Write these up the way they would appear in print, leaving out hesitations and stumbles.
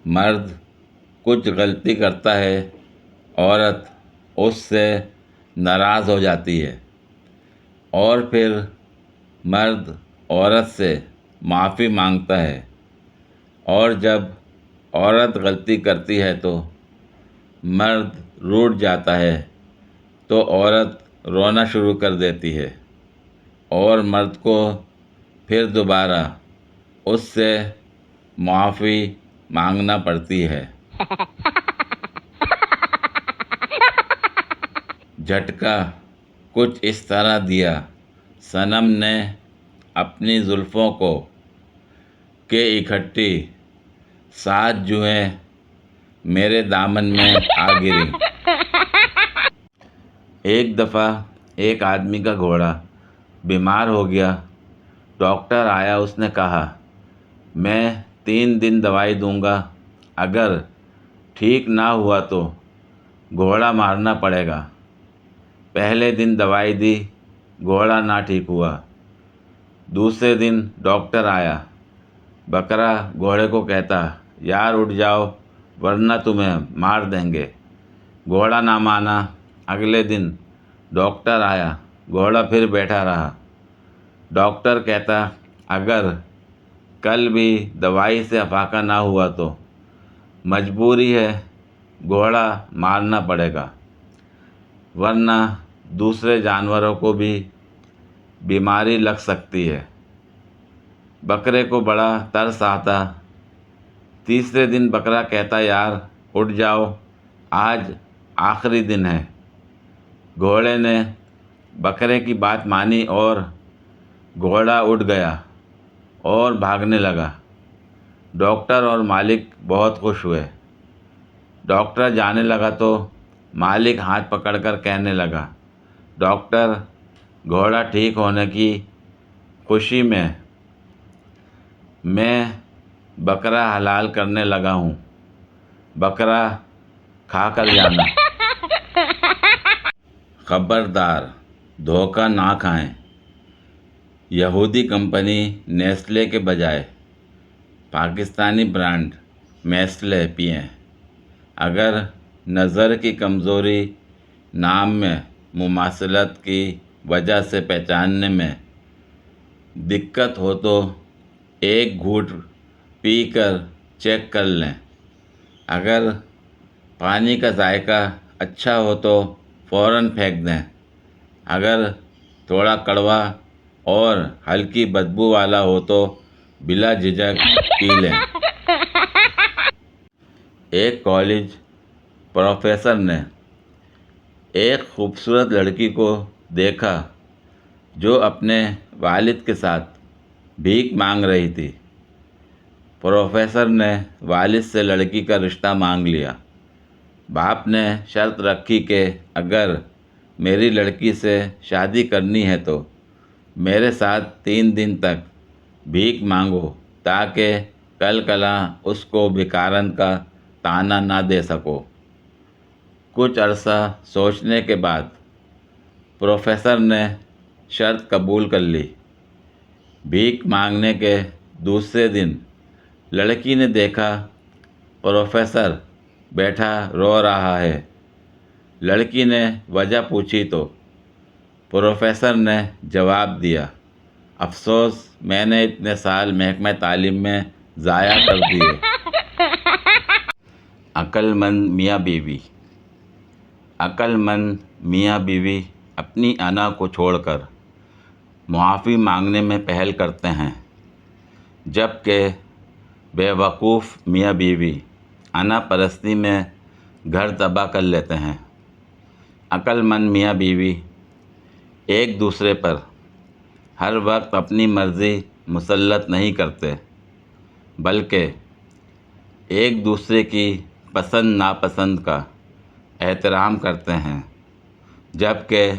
مرد کچھ غلطی کرتا ہے، عورت اس سے ناراض ہو جاتی ہے، اور پھر مرد عورت سے معافی مانگتا ہے، اور جب عورت غلطی کرتی ہے تو مرد روٹھ جاتا ہے، تو عورت رونا شروع کر دیتی ہے اور مرد کو پھر دوبارہ اس سے معافی مانگنا پڑتی ہے۔ جھٹکا کچھ اس طرح دیا، صنم نے اپنی زلفوں کو کہ اکٹھی 7 جوئیں میرے دامن میں آ گریں۔ ایک دفعہ ایک آدمی کا گھوڑا بیمار ہو گیا۔ ڈاکٹر آیا، اس نے کہا، میں 3 دن دوائی دوں گا، اگر ٹھیک نہ ہوا تو گھوڑا مارنا پڑے گا۔ پہلے دن دوائی دی، گھوڑا نہ ٹھیک ہوا۔ دوسرے دن ڈاکٹر آیا۔ بکرا گھوڑے کو کہتا، یار اٹھ جاؤ ورنہ تمہیں مار دیں گے۔ گھوڑا نہ مانا۔ اگلے دن ڈاکٹر آیا، گھوڑا پھر بیٹھا رہا۔ ڈاکٹر کہتا، اگر کل بھی دوائی سے افاقہ نہ ہوا تو مجبوری ہے، گھوڑا مارنا پڑے گا، ورنہ دوسرے جانوروں کو بھی بیماری لگ سکتی ہے۔ بکرے کو بڑا ترس آتا۔ تیسرے دن بکرا کہتا، یار اٹھ جاؤ، آج آخری دن ہے۔ گھوڑے نے بکرے کی بات مانی اور گھوڑا اٹھ گیا اور بھاگنے لگا۔ ڈاکٹر اور مالک بہت خوش ہوئے۔ ڈاکٹر جانے لگا تو مالک ہاتھ پکڑ کر کہنے لگا، ڈاکٹر، گھوڑا ٹھیک ہونے کی خوشی میں بکرا حلال کرنے لگا ہوں، بکرا کھا کر جانا۔ خبردار، دھوکہ نہ کھائیں۔ یہودی کمپنی نیسلے کے بجائے پاکستانی برانڈ میسلے پئیں۔ اگر نظر کی کمزوری نام میں مماثلت کی وجہ سے پہچاننے میں دقت ہو تو ایک گھونٹ پی کر چیک کر لیں۔ اگر پانی کا ذائقہ اچھا ہو تو فوراً پھینک دیں، اگر تھوڑا کڑوا اور ہلکی بدبو والا ہو تو بلا جھجک پی لیں۔ ایک کالج پروفیسر نے ایک خوبصورت لڑکی کو دیکھا جو اپنے والد کے ساتھ بھیک مانگ رہی تھی۔ پروفیسر نے والد سے لڑکی کا رشتہ مانگ لیا۔ باپ نے شرط رکھی کہ اگر میری لڑکی سے شادی کرنی ہے تو میرے ساتھ 3 دن تک بھیک مانگو تاکہ کل کلاں اس کو بھکارن کا طعنہ نہ دے سکو۔ کچھ عرصہ سوچنے کے بعد پروفیسر نے شرط قبول کر لی۔ بھیک مانگنے کے دوسرے دن لڑکی نے دیکھا پروفیسر بیٹھا رو رہا ہے۔ لڑکی نے وجہ پوچھی تو پروفیسر نے جواب دیا، افسوس، میں نے اتنے سال محکمہ تعلیم میں ضائع کر دیے۔ عقل مند میاں بیوی۔ عقل مند میاں بیوی اپنی انا کو چھوڑ کر معافی مانگنے میں پہل کرتے ہیں، جبکہ بے وقوف میاں بیوی انا پرستی میں گھر تباہ کر لیتے ہیں۔ عقل مند میاں بیوی ایک دوسرے پر ہر وقت اپنی مرضی مسلط نہیں کرتے، بلکہ ایک دوسرے کی پسند ناپسند کا احترام کرتے ہیں، جبکہ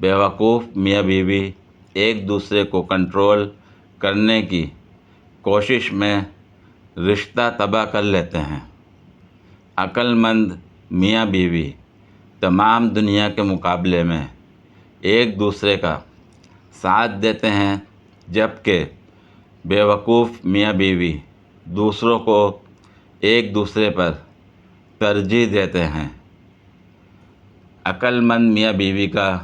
بے وقوف میاں بیوی ایک دوسرے کو کنٹرول کرنے کی کوشش میں رشتہ تباہ کر لیتے ہیں۔ عقل مند میاں بیوی تمام دنیا کے مقابلے میں ایک دوسرے کا ساتھ دیتے ہیں، جبکہ بے وقوف میاں بیوی دوسروں کو ایک دوسرے پر ترجیح دیتے ہیں۔ عقل مند میاں بیوی کا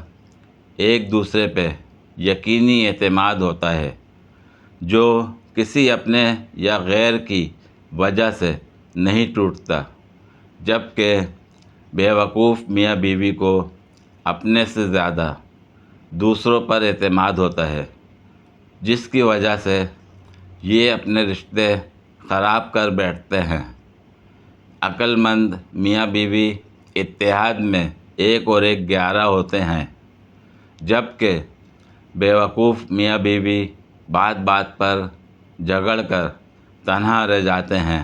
ایک دوسرے پہ یقینی اعتماد ہوتا ہے جو کسی اپنے یا غیر کی وجہ سے نہیں ٹوٹتا، جبکہ بیوقوف میاں بیوی کو اپنے سے زیادہ دوسروں پر اعتماد ہوتا ہے، جس کی وجہ سے یہ اپنے رشتے خراب کر بیٹھتے ہیں۔ عقل مند میاں بیوی اتحاد میں 1 اور 1 11 ہوتے ہیں، جبکہ بیوقوف میاں بیوی بات بات پر جھگڑ کر تنہا رہ جاتے ہیں۔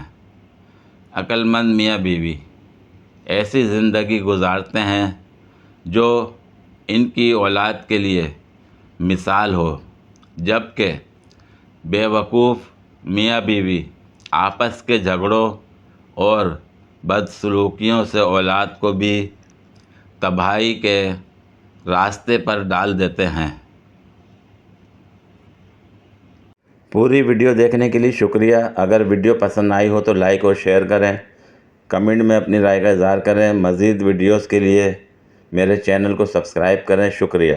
عقل مند میاں بیوی ایسی زندگی گزارتے ہیں جو ان کی اولاد کے لیے مثال ہو، جبکہ بیوقوف میاں بیوی آپس کے جھگڑوں اور بدسلوکیوں سے اولاد کو بھی تباہی کے راستے پر ڈال دیتے ہیں۔ پوری ویڈیو دیکھنے کے لیے شکریہ۔ اگر ویڈیو پسند آئی ہو تو لائک اور شیئر کریں، کمنٹ میں اپنی رائے کا اظہار کریں۔ مزید ویڈیوز کے لیے میرے چینل کو سبسکرائب کریں۔ شکریہ۔